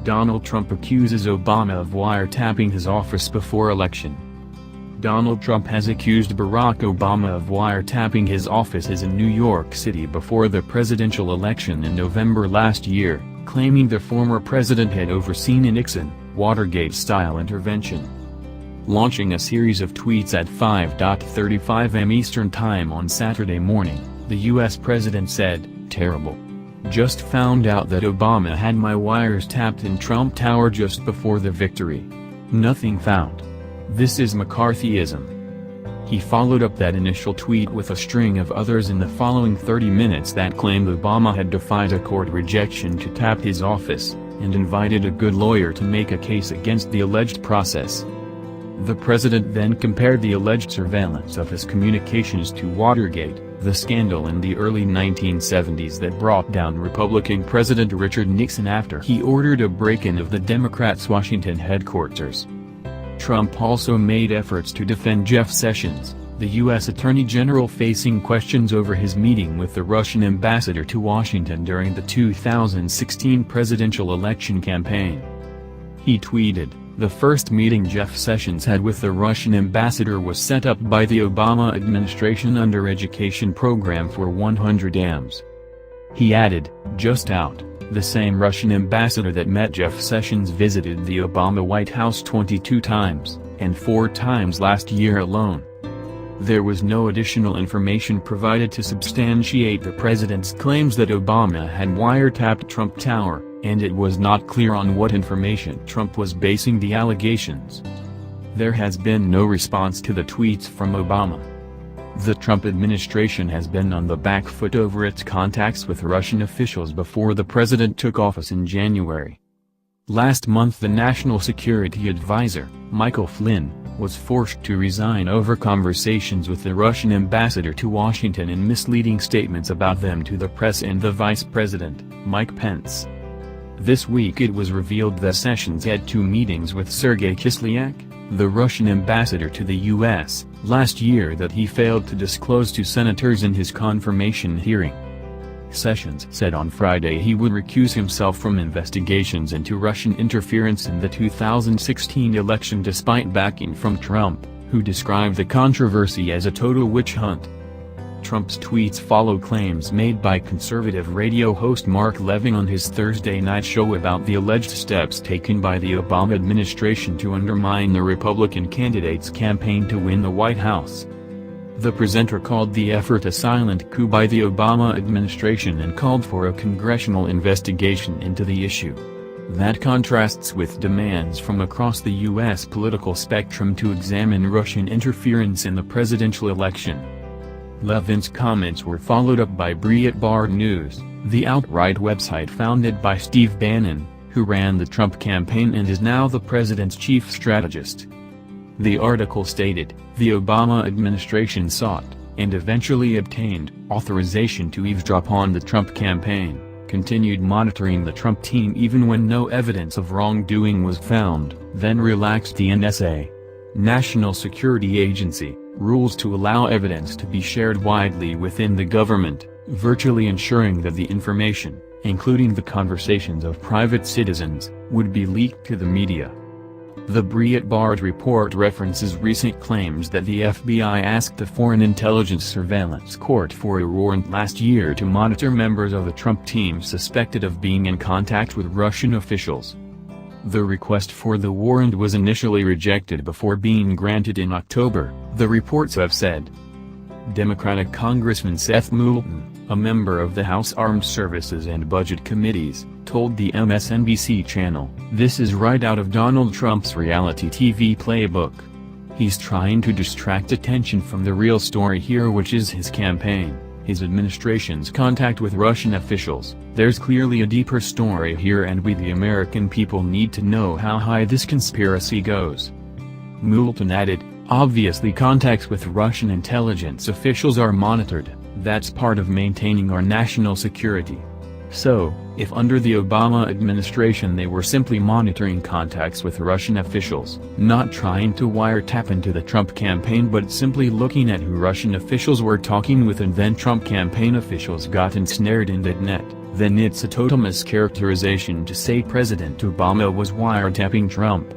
Donald Trump accuses Obama of wiretapping his office before election. Donald Trump has accused Barack Obama of wiretapping his offices in New York City before the presidential election in November last year, claiming the former president had overseen a Nixon, Watergate-style intervention. Launching a series of tweets at 5:35 am Eastern Time on Saturday morning, the U.S. president said, "Terrible. Just found out that Obama had my wires tapped in Trump Tower just before the victory. Nothing found. This is McCarthyism." He followed up that initial tweet with a string of others in the following 30 minutes that claimed Obama had defied a court rejection to tap his office, and invited a good lawyer to make a case against the alleged process. The president then compared the alleged surveillance of his communications to Watergate, the scandal in the early 1970s that brought down Republican President Richard Nixon after he ordered a break-in of the Democrats' Washington headquarters. Trump also made efforts to defend Jeff Sessions, the U.S. Attorney General facing questions over his meeting with the Russian ambassador to Washington during the 2016 presidential election campaign. He tweeted, "The first meeting Jeff Sessions had with the Russian ambassador was set up by the Obama administration under education program for 100 AMs." He added, "Just out, the same Russian ambassador that met Jeff Sessions visited the Obama White House 22 times, and 4 times last year alone." There was no additional information provided to substantiate the president's claims that Obama had wiretapped Trump Tower, and it was not clear on what information Trump was basing the allegations. There has been no response to the tweets from Obama. The Trump administration has been on the back foot over its contacts with Russian officials before the president took office in January. Last month the National Security Advisor, Michael Flynn, was forced to resign over conversations with the Russian ambassador to Washington and misleading statements about them to the press and the Vice President, Mike Pence. This week it was revealed that Sessions had 2 meetings with Sergei Kislyak, the Russian ambassador to the U.S., last year that he failed to disclose to senators in his confirmation hearing. Sessions said on Friday he would recuse himself from investigations into Russian interference in the 2016 election despite backing from Trump, who described the controversy as a total witch hunt. Trump's tweets follow claims made by conservative radio host Mark Levin on his Thursday night show about the alleged steps taken by the Obama administration to undermine the Republican candidate's campaign to win the White House. The presenter called the effort a silent coup by the Obama administration and called for a congressional investigation into the issue. That contrasts with demands from across the U.S. political spectrum to examine Russian interference in the presidential election. Levin's comments were followed up by Breitbart News, the alt-right website founded by Steve Bannon, who ran the Trump campaign and is now the president's chief strategist. The article stated, "The Obama administration sought, and eventually obtained, authorization to eavesdrop on the Trump campaign, continued monitoring the Trump team even when no evidence of wrongdoing was found, then relaxed the NSA, National Security Agency, rules to allow evidence to be shared widely within the government, virtually ensuring that the information, including the conversations of private citizens, would be leaked to the media." The Breitbart report references recent claims that the FBI asked the Foreign Intelligence Surveillance Court for a warrant last year to monitor members of the Trump team suspected of being in contact with Russian officials. The request for the warrant was initially rejected before being granted in October, the reports have said. Democratic Congressman Seth Moulton, a member of the House Armed Services and Budget Committees, told the MSNBC channel, "This is right out of Donald Trump's reality TV playbook. He's trying to distract attention from the real story here, which is his campaign, his administration's contact with Russian officials. There's clearly a deeper story here and we the American people need to know how high this conspiracy goes." Moulton added, "Obviously contacts with Russian intelligence officials are monitored, that's part of maintaining our national security. So, if under the Obama administration they were simply monitoring contacts with Russian officials, not trying to wiretap into the Trump campaign but simply looking at who Russian officials were talking with and then Trump campaign officials got ensnared in that net, then it's a total mischaracterization to say President Obama was wiretapping Trump.